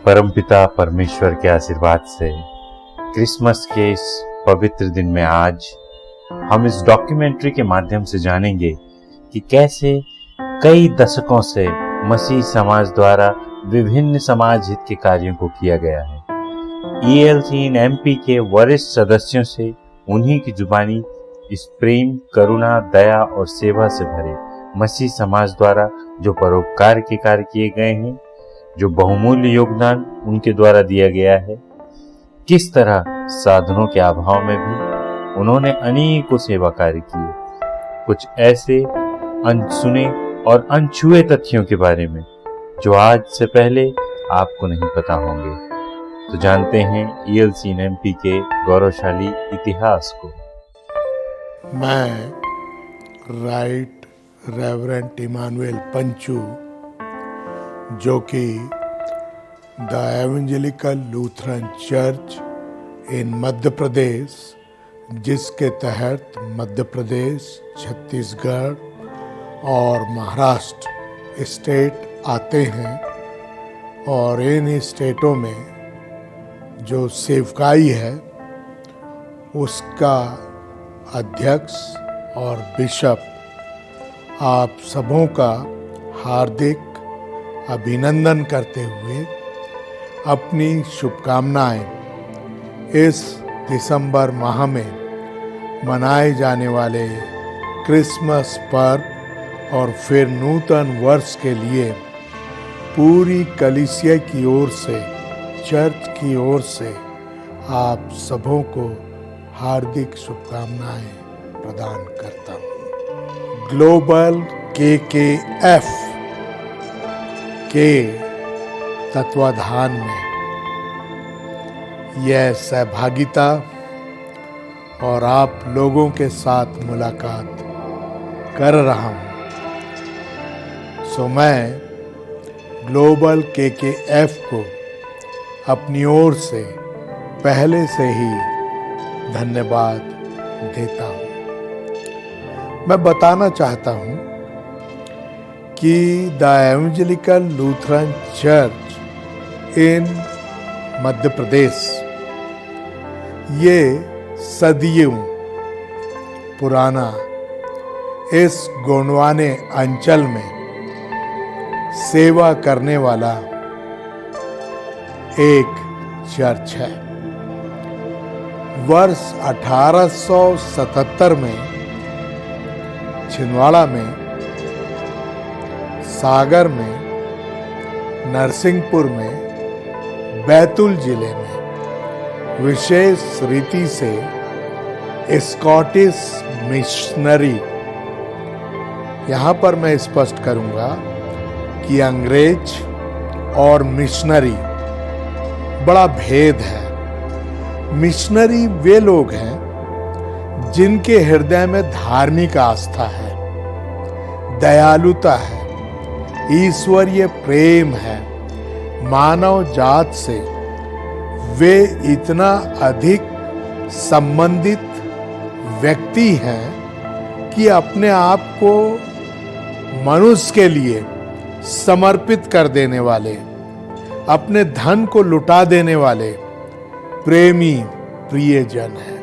परमपिता परमेश्वर के आशीर्वाद से क्रिसमस के इस पवित्र दिन में आज हम इस डॉक्यूमेंट्री के माध्यम से जानेंगे कि कैसे कई दशकों से मसीह समाज द्वारा विभिन्न समाज हित के कार्यों को किया गया है। ELCN-MP के वरिष्ठ सदस्यों से उन्हीं की जुबानी इस प्रेम, करुणा, दया और सेवा से भरे मसीह समाज द्वारा जो परोपकार के कार्य किए गए हैं, जो बहुमूल्य योगदान उनके द्वारा दिया गया है, किस तरह साधनों के अभाव में भी उन्होंने अनेकों सेवा कार्य किए। कुछ ऐसे अनसुने और अनछुए तथ्यों के बारे में जो आज से पहले आपको नहीं पता होंगे। तो जानते हैं ELCN-MP के गौरवशाली इतिहास को। मैं राइट रेवरेंड इमानुएल पंचू, जो कि the Evangelical Lutheran Church in Madhya Pradesh, जिसके तहत मध्य प्रदेश, छत्तीसगढ़ और महाराष्ट्र स्टेट आते हैं, और इन स्टेटों में जो सेवकाई है उसका अध्यक्ष और बिशप आप सबों का हार्दिक अभिनंदन करते हुए अपनी शुभकामनाएं इस दिसंबर माह में मनाए जाने वाले क्रिसमस पर्व और फिर नूतन वर्ष के लिए पूरी कलीसिया की ओर से, चर्च की ओर से आप सबों को हार्दिक शुभकामनाएं प्रदान करता हूँ। ग्लोबल KKF के तत्वाधान में यह सहभागिता और आप लोगों के साथ मुलाकात कर रहा हूँ। सो मैं ग्लोबल KKF को अपनी ओर से पहले से ही धन्यवाद देता हूँ। मैं बताना चाहता हूँ कि the Evangelical Lutheran Church in Madhya Pradesh ये सदियों पुराना इस गोंडवाने अंचल में सेवा करने वाला एक चर्च है। वर्ष 1877 में छिंदवाड़ा में, सागर में, नरसिंहपुर में, बैतूल जिले में विशेष रीति से स्कॉटिश मिशनरी, यहाँ पर मैं स्पष्ट करूंगा कि अंग्रेज और मिशनरी बड़ा भेद है। मिशनरी वे लोग हैं जिनके हृदय में धार्मिक आस्था है, दयालुता है, ईश्वरीय प्रेम है। मानव जात से वे इतना अधिक संबंधित व्यक्ति हैं कि अपने आप को मनुष्य के लिए समर्पित कर देने वाले, अपने धन को लुटा देने वाले प्रेमी प्रियजन है।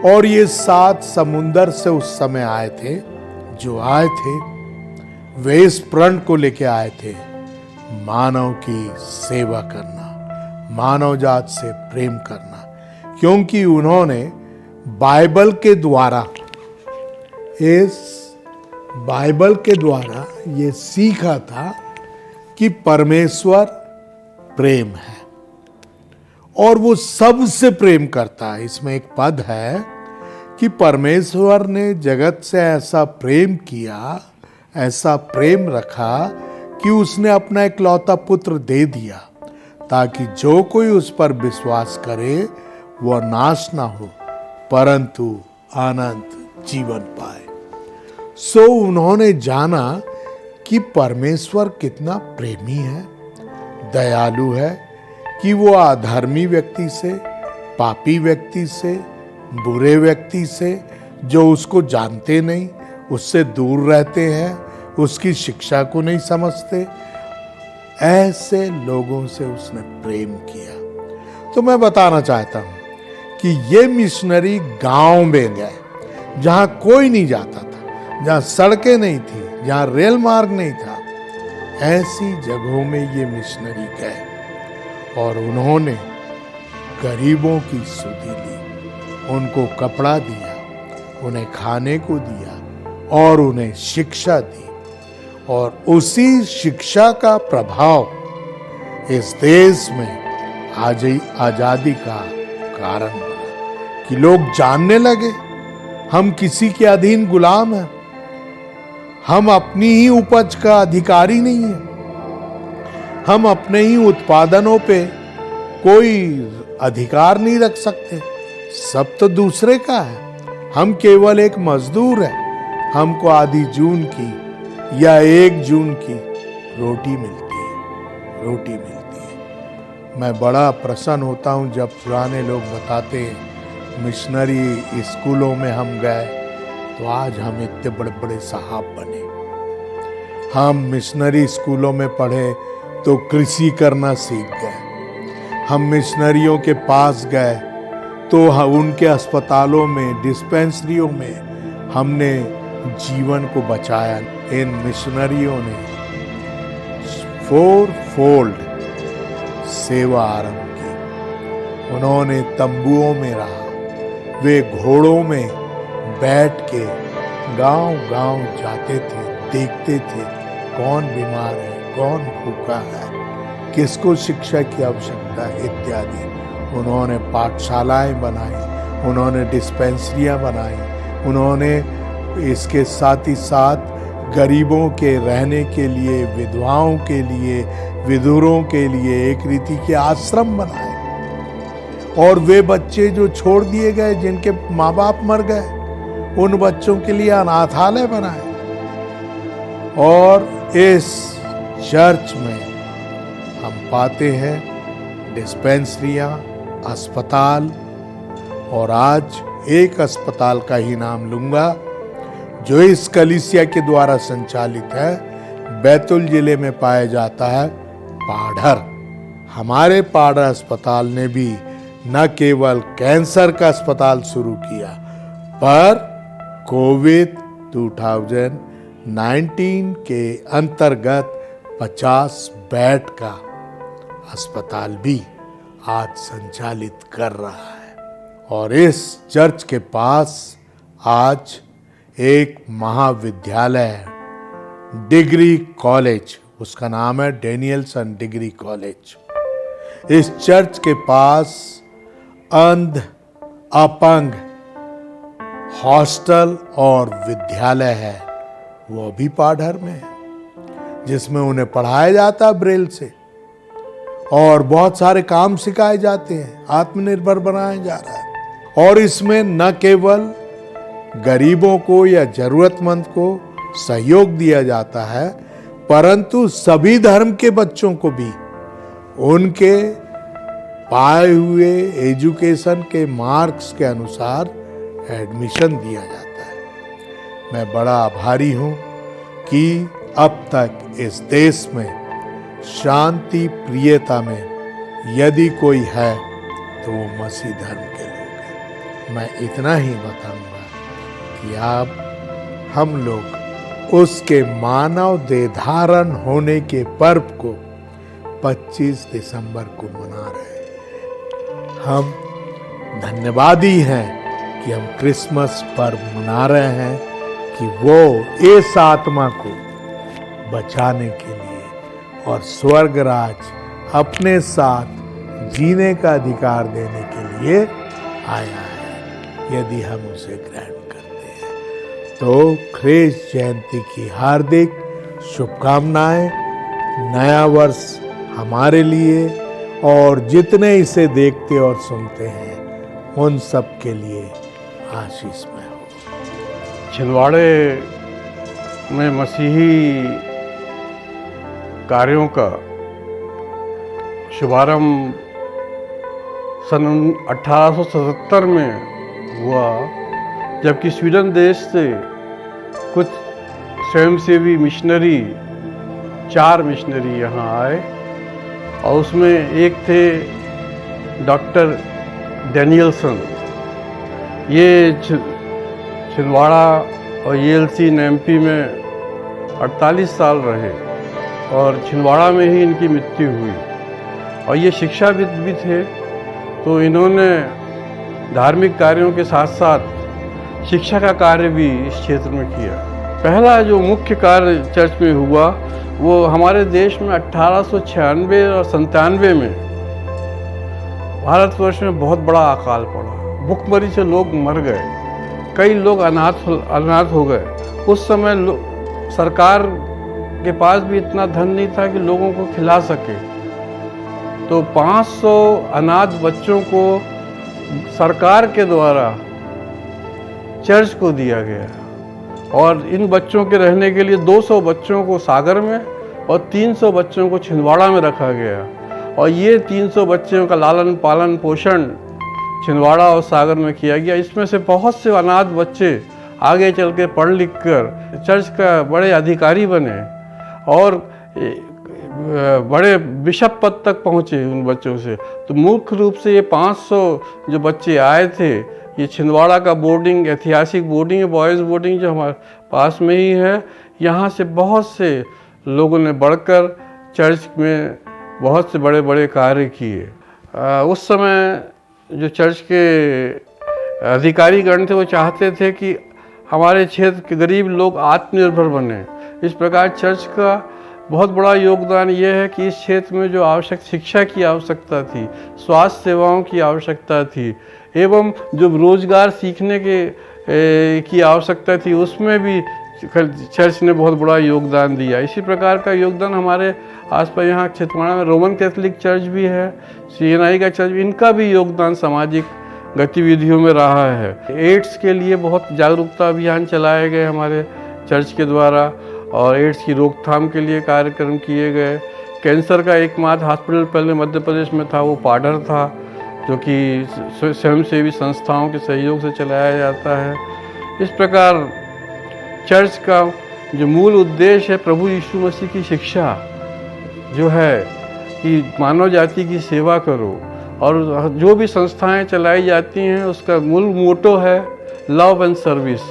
और ये 7 समुंदर से उस समय आए थे, जो आए थे वे इस प्रण को लेके आए थे, मानव की सेवा करना, मानव जात से प्रेम करना, क्योंकि उन्होंने बाइबल के द्वारा, इस बाइबल के द्वारा ये सीखा था कि परमेश्वर प्रेम है और वो सबसे प्रेम करता है। इसमें एक पद है कि परमेश्वर ने जगत से ऐसा प्रेम किया, ऐसा प्रेम रखा कि उसने अपना इकलौता पुत्र दे दिया, ताकि जो कोई उस पर विश्वास करे वह नाश ना हो, परंतु अनंत जीवन पाए। सो उन्होंने जाना कि परमेश्वर कितना प्रेमी है, दयालु है, कि वो अधर्मी व्यक्ति से, पापी व्यक्ति से, बुरे व्यक्ति से, जो उसको जानते नहीं, उससे दूर रहते हैं, उसकी शिक्षा को नहीं समझते, ऐसे लोगों से उसने प्रेम किया। तो मैं बताना चाहता हूं कि ये मिशनरी गांव में गए जहां कोई नहीं जाता था, जहां सड़कें नहीं थी, जहां रेल मार्ग नहीं था, ऐसी जगहों में ये मिशनरी गए और उन्होंने गरीबों की सुधि ली, उनको कपड़ा दिया, उन्हें खाने को दिया और उन्हें शिक्षा दी। और उसी शिक्षा का प्रभाव इस देश में आज आजादी का कारण बना कि लोग जानने लगे हम किसी के अधीन गुलाम हैं, हम अपनी ही उपज का अधिकारी नहीं है, हम अपने ही उत्पादनों पे कोई अधिकार नहीं रख सकते, सब तो दूसरे का है, हम केवल एक मजदूर हैं, हमको आधी जून की या 1 जून की रोटी मिलती है। मैं बड़ा प्रसन्न होता हूं जब पुराने लोग बताते हैं मिशनरी स्कूलों में हम गए तो आज हम इतने बड़े बड़े साहब बने। हम मिशनरी स्कूलों में पढ़े तो कृषि करना सीख गए। हम मिशनरियों के पास गए तो उनके अस्पतालों में, डिस्पेंसरियों में हमने जीवन को बचाया। इन मिशनरियों ने 4-fold सेवा आरंभ की। उन्होंने तंबुओं में रहा, वे घोड़ों में बैठ के गांव-गांव जाते थे, देखते थे कौन बीमार है, कौन भूखा है, किसको शिक्षा की आवश्यकता है इत्यादि। उन्होंने पाठशालाएं बनाई, उन्होंने डिस्पेंसरियां बनाई, उन्होंने इसके साथ ही साथ गरीबों के रहने के लिए, विधवाओं के लिए, विधुरों के लिए एक रीति के आश्रम बनाए। और वे बच्चे जो छोड़ दिए गए, जिनके माँ बाप मर गए, उन बच्चों के लिए अनाथालय बनाए। और इस चर्च में हम पाते हैं डिस्पेंसरियां, अस्पताल, और आज एक अस्पताल का ही नाम लूंगा जो इस कलीसिया के द्वारा संचालित है, बैतूल जिले में पाया जाता है, पाढ़र। हमारे पाढ़र अस्पताल ने भी न केवल कैंसर का अस्पताल शुरू किया, पर कोविड 2019 के अंतर्गत 50 बेड का अस्पताल भी आज संचालित कर रहा है। और इस चर्च के पास आज एक महाविद्यालय है, डिग्री कॉलेज, उसका नाम है डेनियलसन डिग्री कॉलेज। इस चर्च के पास अंध, अपंग हॉस्टल और विद्यालय है, वो भी पाढ़र में है, जिसमें उन्हें पढ़ाया जाता है ब्रेल से और बहुत सारे काम सिखाए जाते हैं, आत्मनिर्भर बनाया जा रहा है। और इसमें न केवल गरीबों को या जरूरतमंद को सहयोग दिया जाता है, परंतु सभी धर्म के बच्चों को भी उनके पाए हुए एजुकेशन के मार्क्स के अनुसार एडमिशन दिया जाता है। मैं बड़ा आभारी हूं कि अब तक इस देश में शांति प्रियता में यदि कोई है तो वो मसीह धर्म के लोग हैं। मैं इतना ही बताऊंगा कि आप हम लोग उसके मानव देह धारण होने के पर्व को 25 दिसंबर को मना रहे हैं। हम धन्यवादी हैं कि हम क्रिसमस पर्व मना रहे हैं कि वो इस आत्मा को बचाने के लिए और स्वर्ग राज अपने साथ जीने का अधिकार देने के लिए आया है। यदि हम उसे ग्रहण करते हैं तो ख्रीष्ट जयंती की हार्दिक शुभकामनाएं। नया वर्ष हमारे लिए और जितने इसे देखते और सुनते हैं उन सब के लिए आशीषमय हो। छिंदवाड़े में मसीही कार्यों का शुभारंभ सन 1877 में हुआ, जबकि स्वीडन देश से कुछ स्वयंसेवी मिशनरी 4 मिशनरी यहाँ आए और उसमें एक थे डॉक्टर डैनियलसन। ये छिंदवाड़ा और ELC एमपी में 48 साल रहे और छिंदवाड़ा में ही इनकी मृत्यु हुई। और ये शिक्षाविद भी थे, तो इन्होंने धार्मिक कार्यों के साथ साथ शिक्षा का कार्य भी इस क्षेत्र में किया। पहला जो मुख्य कार्य चर्च में हुआ वो हमारे देश में 1896 और 97 में भारतवर्ष में बहुत बड़ा अकाल पड़ा। भुखमरी से लोग मर गए, कई लोग अनाथ हो गए। उस समय सरकार के पास भी इतना धन नहीं था कि लोगों को खिला सके, तो 500 अनाथ बच्चों को सरकार के द्वारा चर्च को दिया गया और इन बच्चों के रहने के लिए 200 बच्चों को सागर में और 300 बच्चों को छिंदवाड़ा में रखा गया। और ये 300 बच्चों का लालन पालन पोषण छिंदवाड़ा और सागर में किया गया। इसमें से बहुत से अनाथ बच्चे आगे चल के पढ़ लिख कर चर्च का बड़े अधिकारी बने और बड़े बिशप पद तक पहुँचे उन बच्चों से। तो मुख्य रूप से ये 500 जो बच्चे आए थे, ये छिंदवाड़ा का बोर्डिंग, ऐतिहासिक बोर्डिंग है, बॉयज़ बोर्डिंग जो हमारे पास में ही है। यहाँ से बहुत से लोगों ने बढ़कर चर्च में बहुत से बड़े बड़े कार्य किए। उस समय जो चर्च के अधिकारीगण थे वो चाहते थे कि हमारे क्षेत्र के गरीब लोग आत्मनिर्भर बने। इस प्रकार चर्च का बहुत बड़ा योगदान ये है कि इस क्षेत्र में जो आवश्यक शिक्षा की आवश्यकता थी, स्वास्थ्य सेवाओं की आवश्यकता थी एवं जो रोजगार सीखने की आवश्यकता थी, उसमें भी चर्च ने बहुत बड़ा योगदान दिया। इसी प्रकार का योगदान हमारे आसपास यहाँ छिंदवाड़ा में रोमन कैथोलिक चर्च भी है, CNI का चर्च, इनका भी योगदान सामाजिक गतिविधियों में रहा है। एड्स के लिए बहुत जागरूकता अभियान चलाए गए हमारे चर्च के द्वारा और एड्स की रोकथाम के लिए कार्यक्रम किए गए। कैंसर का एकमात्र हॉस्पिटल पहले मध्य प्रदेश में था, वो पाडर था, जो कि स्वयंसेवी संस्थाओं के सहयोग से चलाया जाता है। इस प्रकार चर्च का जो मूल उद्देश्य है प्रभु यीशु मसीह की शिक्षा जो है कि मानव जाति की सेवा करो, और जो भी संस्थाएं चलाई जाती हैं उसका मूल मोटो है लव एंड सर्विस,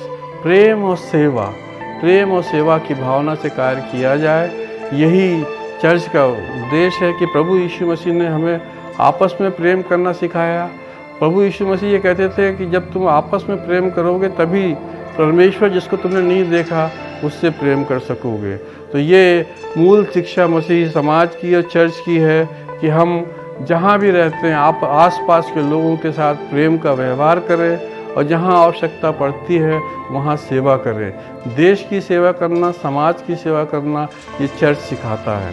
प्रेम और सेवा की भावना से कार्य किया जाए। यही चर्च का उद्देश्य है कि प्रभु यीशु मसीह ने हमें आपस में प्रेम करना सिखाया। प्रभु यीशु मसीह ये कहते थे कि जब तुम आपस में प्रेम करोगे तभी परमेश्वर जिसको तुमने नहीं देखा उससे प्रेम कर सकोगे। तो ये मूल शिक्षा मसीही समाज की और चर्च की है कि हम जहाँ भी रहते हैं आप आसपास के लोगों के साथ प्रेम का व्यवहार करें और जहाँ आवश्यकता पड़ती है वहाँ सेवा करें। देश की सेवा करना, समाज की सेवा करना, ये चर्च सिखाता है।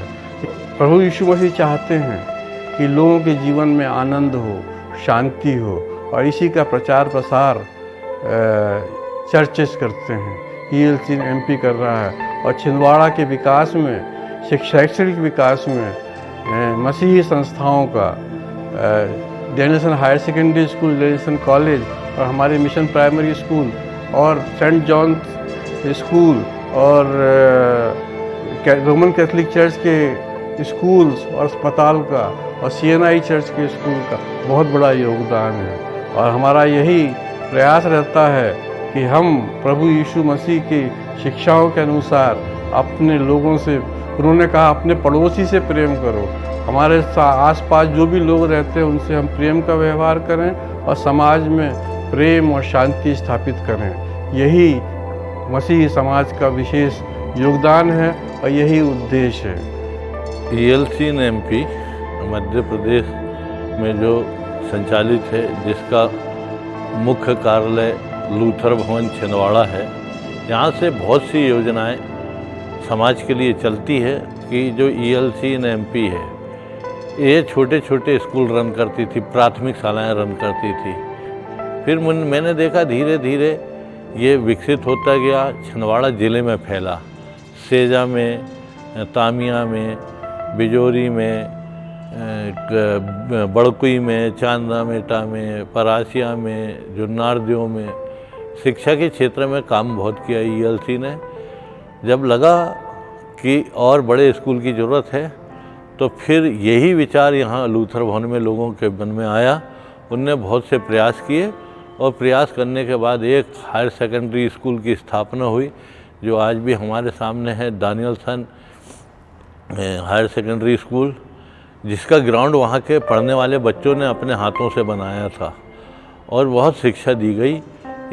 प्रभु यीशु मसीह चाहते हैं कि लोगों के जीवन में आनंद हो, शांति हो, और इसी का प्रचार प्रसार चर्चेस करते हैं। ELC MP कर रहा है और छिंदवाड़ा के विकास में, शैक्षणिक विकास में मसीही संस्थाओं का Dennison higher secondary school, Dennison college और हमारे मिशन प्राइमरी स्कूल और सेंट जॉन स्कूल और रोमन कैथोलिक चर्च के स्कूल्स और अस्पताल का और CNI चर्च के स्कूल का बहुत बड़ा योगदान है। और हमारा यही प्रयास रहता है कि हम प्रभु यीशु मसीह की शिक्षाओं के अनुसार अपने लोगों से, उन्होंने कहा अपने पड़ोसी से प्रेम करो, हमारे आसपास जो भी लोग रहते हैं उनसे हम प्रेम का व्यवहार करें और समाज में प्रेम और शांति स्थापित करें। यही मसीही समाज का विशेष योगदान है और यही उद्देश्य है। ELC MP मध्य प्रदेश में जो संचालित है, जिसका मुख्य कार्यालय लूथर भवन छिंदवाड़ा है, यहाँ से बहुत सी योजनाएं समाज के लिए चलती है कि जो ELC MP है ये छोटे छोटे स्कूल रन करती थी, प्राथमिक शालाएं रन करती थी। फिर मैंने देखा धीरे धीरे ये विकसित होता गया, छिंदवाड़ा ज़िले में फैला। सेजा में, तामिया में, बिजोरी में, बड़कुई में, चांदामेटा में, परासिया में, जुन्नारदेव में शिक्षा के क्षेत्र में काम बहुत किया ELC ने। जब लगा कि और बड़े स्कूल की ज़रूरत है। तो फिर यही विचार यहाँ लूथर भवन में लोगों के मन में आया। उनने बहुत से प्रयास किए और प्रयास करने के बाद एक हायर सेकेंडरी स्कूल की स्थापना हुई, जो आज भी हमारे सामने है, डैनियलसन हायर सेकेंडरी स्कूल, जिसका ग्राउंड वहाँ के पढ़ने वाले बच्चों ने अपने हाथों से बनाया था और बहुत शिक्षा दी गई।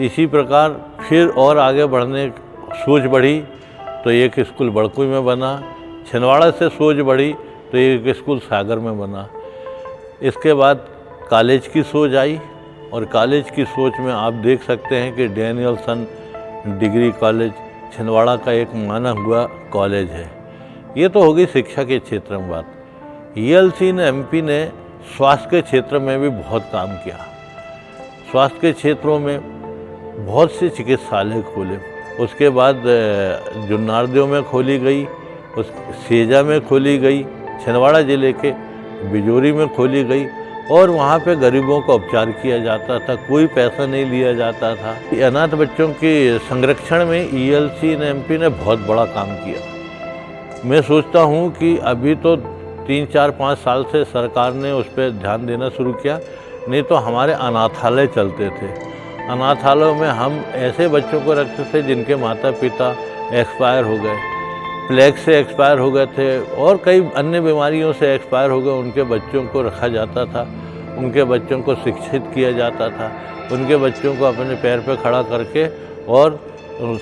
इसी प्रकार फिर और आगे बढ़ने सोच बढ़ी तो एक स्कूल बड़कुई में बना। छिंदवाड़ा से सोच बढ़ी तो एक स्कूल सागर में बना। इसके बाद कॉलेज की सोच आई और कॉलेज की सोच में आप देख सकते हैं कि डैनियलसन डिग्री कॉलेज छिंदवाड़ा का एक माना हुआ कॉलेज है। ये तो हो गई शिक्षा के क्षेत्र में बात। ELC ने MP ने स्वास्थ्य के क्षेत्र में भी बहुत काम किया। स्वास्थ्य के क्षेत्रों में बहुत से चिकित्सालय खोले। उसके बाद जुन्नारदेव में खोली गई, उस सेजा में खोली गई, छिंदवाड़ा ज़िले के बिजोरी में खोली गई और वहाँ पे गरीबों का उपचार किया जाता था, कोई पैसा नहीं लिया जाता था। अनाथ बच्चों के संरक्षण में ELC ने MP ने बहुत बड़ा काम किया। मैं सोचता हूँ कि अभी तो 3, 4, 5 साल से सरकार ने उस पर ध्यान देना शुरू किया, नहीं तो हमारे अनाथालय चलते थे। अनाथालयों में हम ऐसे बच्चों को रखते थे जिनके माता पिता एक्सपायर हो गए, प्लेग से एक्सपायर हो गए थे और कई अन्य बीमारियों से एक्सपायर हो गए। उनके बच्चों को रखा जाता था, उनके बच्चों को शिक्षित किया जाता था, उनके बच्चों को अपने पैर पर खड़ा करके और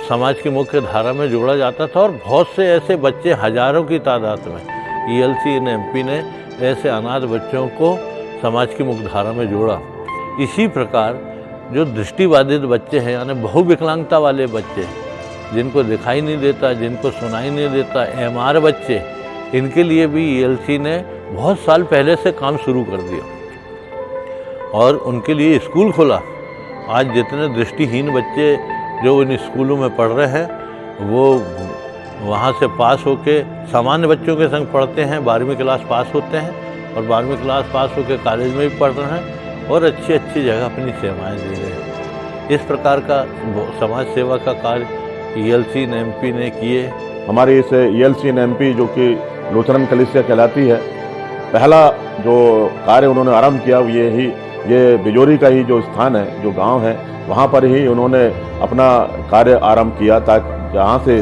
समाज की मुख्य धारा में जोड़ा जाता था। और बहुत से ऐसे बच्चे हजारों की तादाद में ELC ने MP ने ऐसे अनाथ बच्चों को समाज की मुख्य धारा में जोड़ा। इसी प्रकार जो दृष्टिबाधित बच्चे हैं, यानी बहुविकलांगता वाले बच्चे, जिनको दिखाई नहीं देता, जिनको सुनाई नहीं देता, MR बच्चे, इनके लिए भी ELC ने बहुत साल पहले से काम शुरू कर दिया और उनके लिए स्कूल खोला। आज जितने दृष्टिहीन बच्चे जो इन स्कूलों में पढ़ रहे हैं, वो वहाँ से पास होके सामान्य बच्चों के संग पढ़ते हैं, 12वीं क्लास पास होते हैं और 12वीं क्लास पास होकर कॉलेज में भी पढ़ रहे हैं और अच्छी अच्छी जगह अपनी सेवाएं दे रहे हैं। इस प्रकार का समाज सेवा का कार्य ELC ने MP ने किए। हमारी इस ELC ने MP जो कि लूथरन कलीसिया कहलाती है, पहला जो कार्य उन्होंने आरंभ किया ये बिजोरी का ही जो स्थान है, जो गांव है, वहाँ पर ही उन्होंने अपना कार्य आरंभ किया, ताकि जहाँ से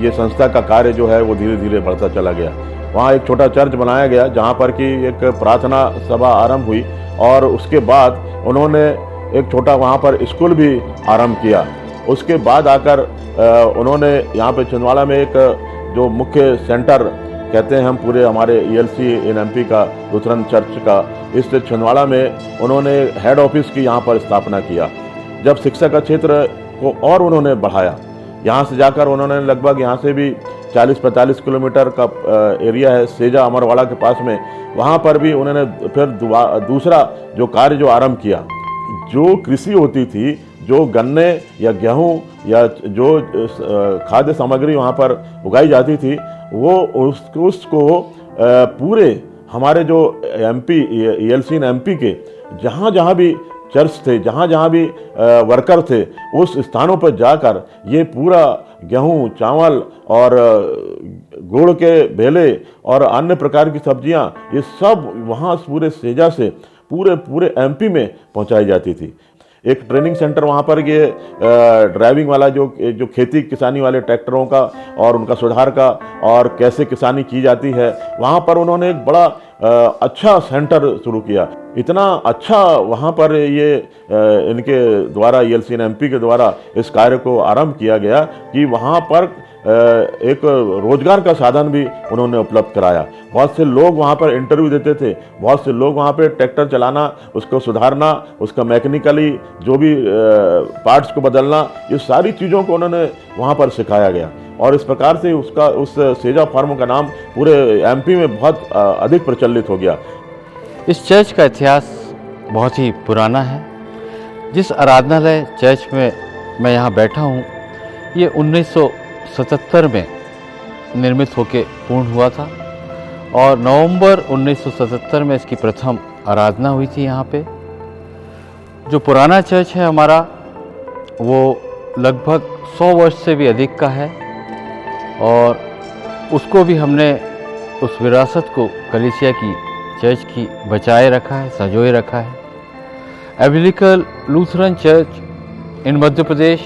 ये संस्था का कार्य जो है वो धीरे धीरे बढ़ता चला गया। वहाँ एक छोटा चर्च बनाया गया जहाँ पर कि एक प्रार्थना सभा आरंभ हुई और उसके बाद उन्होंने एक छोटा वहाँ पर स्कूल भी आरंभ किया। उसके बाद आकर उन्होंने यहाँ पे छिंदवाड़ा में एक जो मुख्य सेंटर कहते हैं हम पूरे हमारे ELC इन MP का, लूथरन चर्च का, इस छिंदवाड़ा में उन्होंने हेड ऑफिस की यहाँ पर स्थापना किया। जब शिक्षा का क्षेत्र को और उन्होंने बढ़ाया, यहाँ से जाकर उन्होंने लगभग यहाँ से भी 40-45 किलोमीटर का एरिया है सेजा अमरवाड़ा के पास में, वहाँ पर भी उन्होंने फिर दूसरा जो कार्य जो आरंभ किया, जो कृषि होती थी, जो गन्ने या गेहूँ या जो खाद्य सामग्री वहाँ पर उगाई जाती थी, वो उसको पूरे हमारे जो MP ELC ने MP के जहाँ जहाँ भी चर्च थे, जहाँ जहाँ भी वर्कर थे, उस स्थानों पर जाकर ये पूरा गेहूँ, चावल और गुड़ के बेले और अन्य प्रकार की सब्जियाँ, ये सब वहाँ पूरे सेजा से पूरे MP में पहुँचाई जाती थी। एक ट्रेनिंग सेंटर वहाँ पर ये ड्राइविंग वाला जो खेती किसानी वाले ट्रैक्टरों का और उनका सुधार का और कैसे किसानी की जाती है, वहाँ पर उन्होंने एक बड़ा अच्छा सेंटर शुरू किया। इतना अच्छा वहाँ पर ये इनके द्वारा ELC ने MP के द्वारा इस कार्य को आरंभ किया गया कि वहाँ पर एक रोजगार का साधन भी उन्होंने उपलब्ध कराया। बहुत से लोग वहाँ पर इंटरव्यू देते थे, बहुत से लोग वहाँ पे ट्रैक्टर चलाना, उसको सुधारना, उसका मैकेनिकली जो भी पार्ट्स को बदलना, ये सारी चीज़ों को उन्होंने वहाँ पर सिखाया गया और इस प्रकार से उस सेजा फार्म का नाम पूरे MP में बहुत अधिक प्रचलित हो गया। इस चर्च का इतिहास बहुत ही पुराना है। जिस आराधनालय चर्च में मैं यहाँ बैठा हूँ, ये 1977 में निर्मित होकर पूर्ण हुआ था और नवंबर 1977 में इसकी प्रथम आराधना हुई थी यहाँ पे। जो पुराना चर्च है हमारा, वो लगभग 100 वर्ष से भी अधिक का है और उसको भी हमने उस विरासत को कलीसिया की चर्च की बचाए रखा है, संजोए रखा है। Evangelical Lutheran Church in Madhya प्रदेश,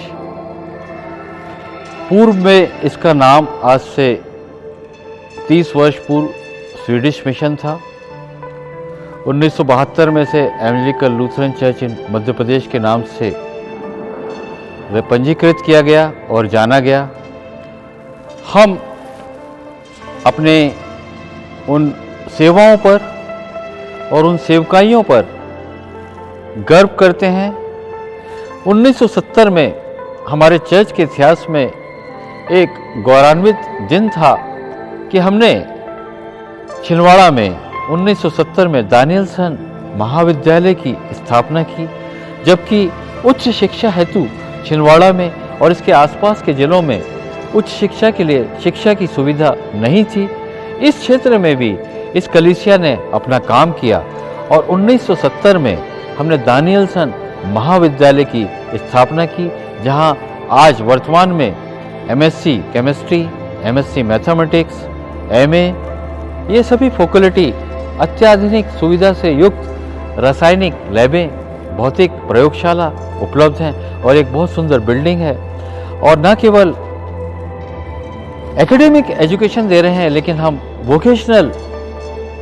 पूर्व में इसका नाम आज से 30 वर्ष पूर्व स्वीडिश मिशन था। 1972 में से evangelical Lutheran Church in Madhya प्रदेश के नाम से वह पंजीकृत किया गया और जाना गया। हम अपने उन सेवाओं पर और उन सेवकाइयों पर गर्व करते हैं। 1970 में हमारे चर्च के इतिहास में एक गौरवान्वित दिन था कि हमने छिंदवाड़ा में 1970 में दानियलसन महाविद्यालय की स्थापना की, जबकि उच्च शिक्षा हेतु छिंदवाड़ा में और इसके आसपास के जिलों में उच्च शिक्षा के लिए शिक्षा की सुविधा नहीं थी। इस क्षेत्र में भी इस कलीसिया ने अपना काम किया और 1970 में हमने दानियलसन महाविद्यालय की स्थापना की, जहां आज वर्तमान में MSc chemistry, MSc mathematics, MA ये सभी फैकल्टी अत्याधुनिक सुविधा से युक्त रासायनिक लैबें, भौतिक प्रयोगशाला उपलब्ध हैं और एक बहुत सुंदर बिल्डिंग है। और न केवल एकेडमिक एजुकेशन दे रहे हैं, लेकिन हम वोकेशनल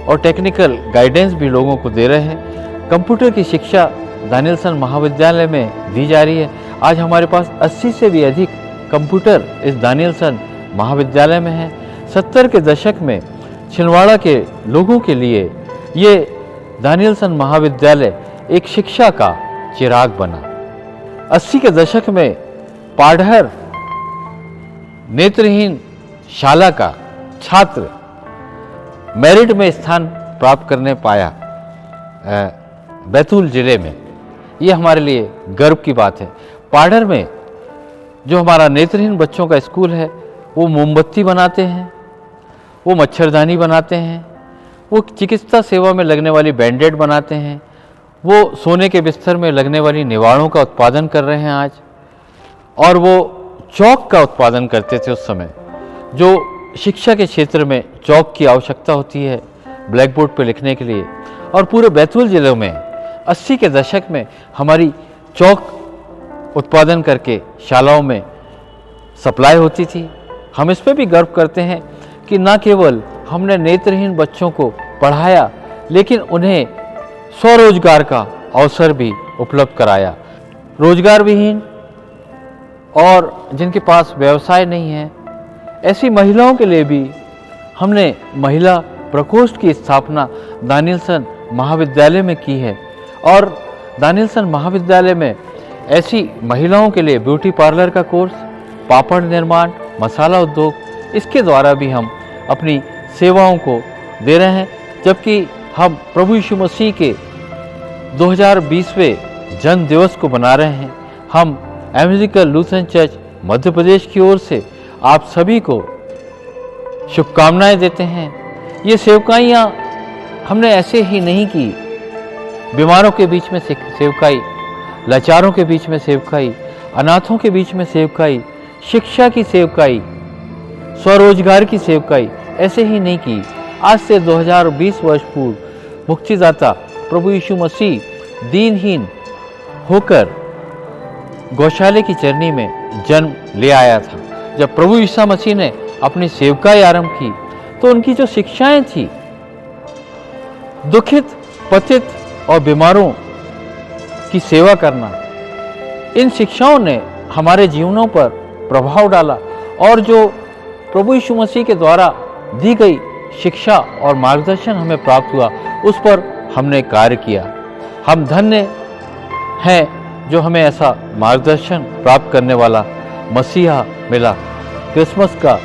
और टेक्निकल गाइडेंस भी लोगों को दे रहे हैं। कंप्यूटर की शिक्षा दानियलसन महाविद्यालय में दी जा रही है। आज हमारे पास 80 से भी अधिक कंप्यूटर इस दानियलसन महाविद्यालय में है। 70 के दशक में छिंदवाड़ा के लोगों के लिए ये दानियलसन महाविद्यालय एक शिक्षा का चिराग बना। 80 के दशक में पाढ़र नेत्रहीन शाला का छात्र मेरिट में स्थान प्राप्त करने पाया बैतूल जिले में। ये हमारे लिए गर्व की बात है। पाढ़र में जो हमारा नेत्रहीन बच्चों का स्कूल है, वो मोमबत्ती बनाते हैं, वो मच्छरदानी बनाते हैं, वो चिकित्सा सेवा में लगने वाली बैंडेड बनाते हैं, वो सोने के बिस्तर में लगने वाली निवाड़ों का उत्पादन कर रहे हैं आज। और वो चौक का उत्पादन करते थे उस समय, जो शिक्षा के क्षेत्र में चौक की आवश्यकता होती है ब्लैक बोर्ड पर लिखने के लिए। और पूरे बैतूल जिले में 80 के दशक में हमारी चौक उत्पादन करके शालाओं में सप्लाई होती थी। हम इस पर भी गर्व करते हैं कि न केवल हमने नेत्रहीन बच्चों को पढ़ाया, लेकिन उन्हें स्वरोजगार का अवसर भी उपलब्ध कराया। रोजगार विहीन और जिनके पास व्यवसाय नहीं है, ऐसी महिलाओं के लिए भी हमने महिला प्रकोष्ठ की स्थापना दानियलसन महाविद्यालय में की है। और दानियलसन महाविद्यालय में ऐसी महिलाओं के लिए ब्यूटी पार्लर का कोर्स, पापड़ निर्माण, मसाला उद्योग, इसके द्वारा भी हम अपनी सेवाओं को दे रहे हैं। जबकि हम प्रभु यीशु मसीह के 2020वें जन्म दिवस को मना रहे हैं। हम evangelical Lutheran church Madhya Pradesh की ओर से आप सभी को शुभकामनाएं देते हैं। ये सेवकाइयाँ हमने ऐसे ही नहीं की। बीमारों के बीच में सेवकाई, लाचारों के बीच में सेवकाई, अनाथों के बीच में सेवकाई, शिक्षा की सेवकाई, स्वरोजगार की सेवकाई ऐसे ही नहीं की। आज से 2020 वर्ष पूर्व मुक्तिदाता प्रभु यीशु मसीह दीनहीन होकर गौशाले की चरनी में जन्म ले आया था। जब प्रभु यीशु मसीह ने अपनी सेवकाई आरंभ की, तो उनकी जो शिक्षाएं थी, दुखित, पतित और बीमारों की सेवा करना, इन शिक्षाओं ने हमारे जीवनों पर प्रभाव डाला। और जो प्रभु यीशु मसीह के द्वारा दी गई शिक्षा और मार्गदर्शन हमें प्राप्त हुआ, उस पर हमने कार्य किया। हम धन्य हैं जो हमें ऐसा मार्गदर्शन प्राप्त करने वाला मसीहा मिला। क्रिसमस का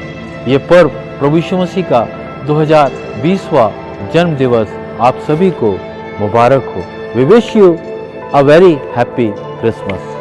ये पर्व, प्रभु यीशु मसीह का 2020वां जन्म दिवस आप सभी को मुबारक हो। We wish you a very happy Christmas.